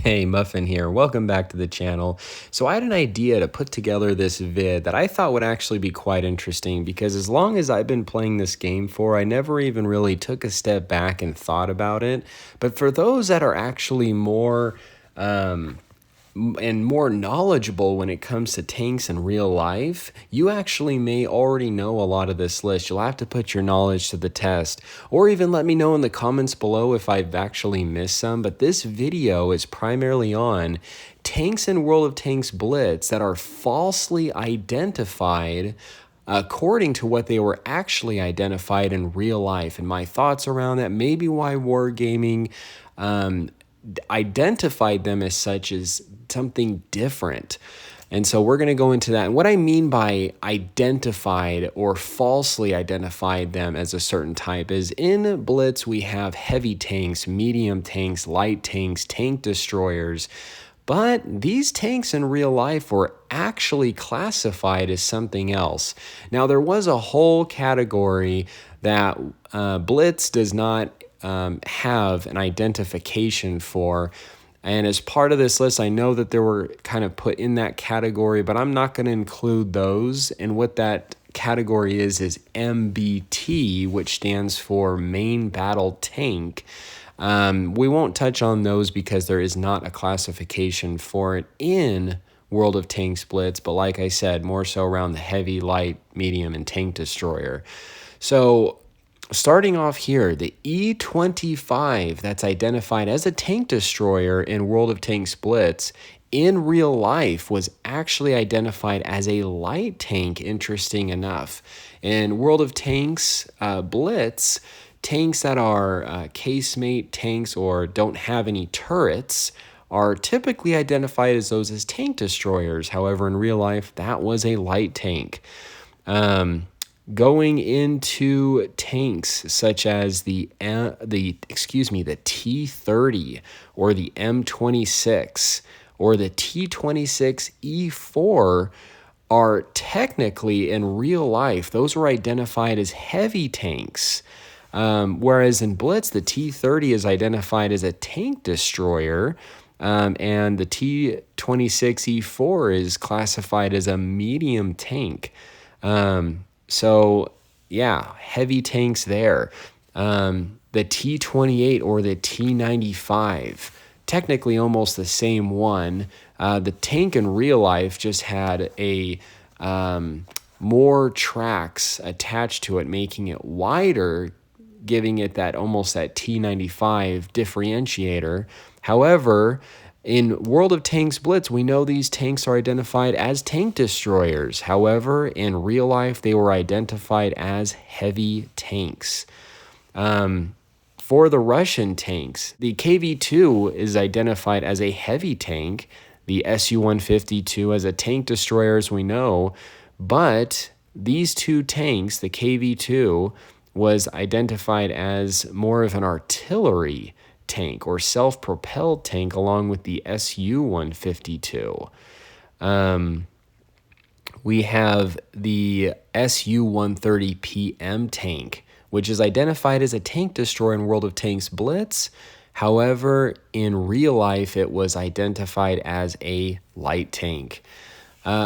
Hey, Muffin here. Welcome back to the channel. So I had an idea to put together this vid that I thought would actually be quite interesting because as long as I've been playing this game for, I never even really took a step back and thought about it. But for those that are actually more and more knowledgeable when it comes to tanks in real life, you actually may already know a lot of this list. You'll have to put your knowledge to the test, or even let me know in the comments below if I've actually missed some. But this video is primarily on tanks in World of Tanks Blitz that are falsely identified according to what they were actually identified in real life, and my thoughts around that, maybe why Wargaming identified them as such as something different. And so we're going to go into that. And what I mean by identified or falsely identified them as a certain type is in Blitz, we have heavy tanks, medium tanks, light tanks, tank destroyers. But these tanks in real life were actually classified as something else. Now, there was a whole category that Blitz does not have an identification for. And as part of this list, I know that there were kind of put in that category, but I'm not going to include those. And what that category is MBT, which stands for Main Battle Tank. We won't touch on those because there is not a classification for it in World of Tanks Blitz, but like I said, more so around the heavy, light, medium, and tank destroyer. So starting off here, the E-25 that's identified as a tank destroyer in World of Tanks Blitz in real life was actually identified as a light tank, interesting enough. In World of Tanks Blitz, tanks that are casemate tanks or don't have any turrets are typically identified as those as tank destroyers. However, in real life, that was a light tank. Going into tanks such as the T-30 or the M26 or the T-26E4 are technically in real life, those were identified as heavy tanks. Whereas in Blitz, the T-30 is identified as a tank destroyer, and the T-26E4 is classified as a medium tank. So yeah, heavy tanks there. The T-28 or the T-95, technically almost the same one. The tank in real life just had a more tracks attached to it, making it wider, giving it that almost that T-95 differentiator. However, in World of Tanks Blitz, we know these tanks are identified as tank destroyers. However, in real life, they were identified as heavy tanks. For the Russian tanks, the KV-2 is identified as a heavy tank, the Su-152 as a tank destroyer, as we know, but these two tanks, the KV-2, was identified as more of an artillery tank or self-propelled tank along with the Su-152. We have the Su-130PM tank, which is identified as a tank destroyer in World of Tanks Blitz. However, in real life, it was identified as a light tank.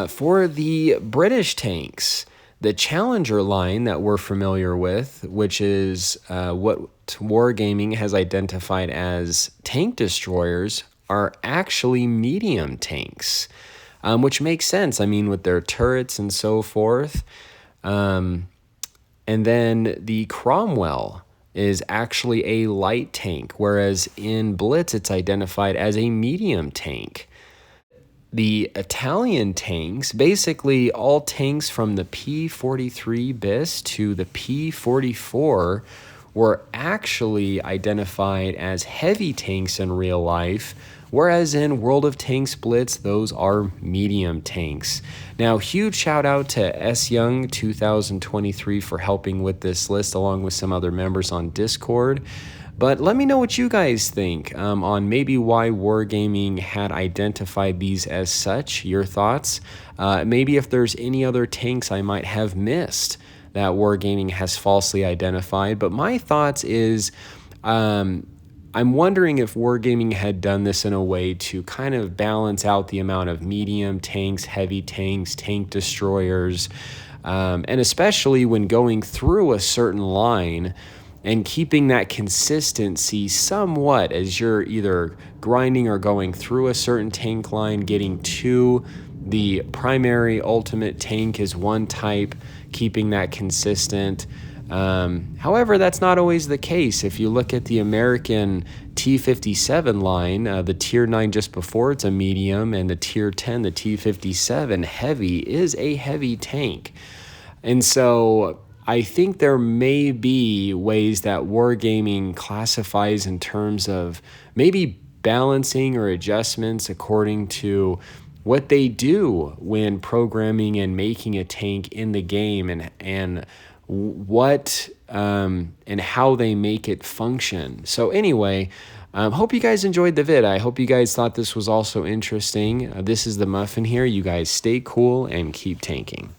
For the British tanks, the Challenger line that we're familiar with, which is what Wargaming has identified as tank destroyers, are actually medium tanks, which makes sense. I mean, with their turrets and so forth. And then the Cromwell is actually a light tank, whereas in Blitz, it's identified as a medium tank. The Italian tanks, basically all tanks from the P-43 bis to the P-44 were actually identified as heavy tanks in real life, whereas in World of Tanks Blitz, those are medium tanks. Now, huge shout out to S. Young 2023 for helping with this list along with some other members on Discord. But let me know what you guys think on maybe why Wargaming had identified these as such, your thoughts. Maybe if there's any other tanks I might have missed that Wargaming has falsely identified. But my thoughts is I'm wondering if Wargaming had done this in a way to kind of balance out the amount of medium tanks, heavy tanks, tank destroyers, and especially when going through a certain line and keeping that consistency somewhat as you're either grinding or going through a certain tank line, getting to the primary ultimate tank is one type, keeping that consistent. However, that's not always the case. If you look at the American T-57 line, the Tier 9 just before it's a medium, and the Tier 10, the T-57 heavy, is a heavy tank. And so I think there may be ways that Wargaming classifies in terms of maybe balancing or adjustments according to what they do when programming and making a tank in the game, and what and how they make it function. So anyway, hope you guys enjoyed the vid. I hope you guys thought this was also interesting. This is the Muffin here. You guys stay cool and keep tanking.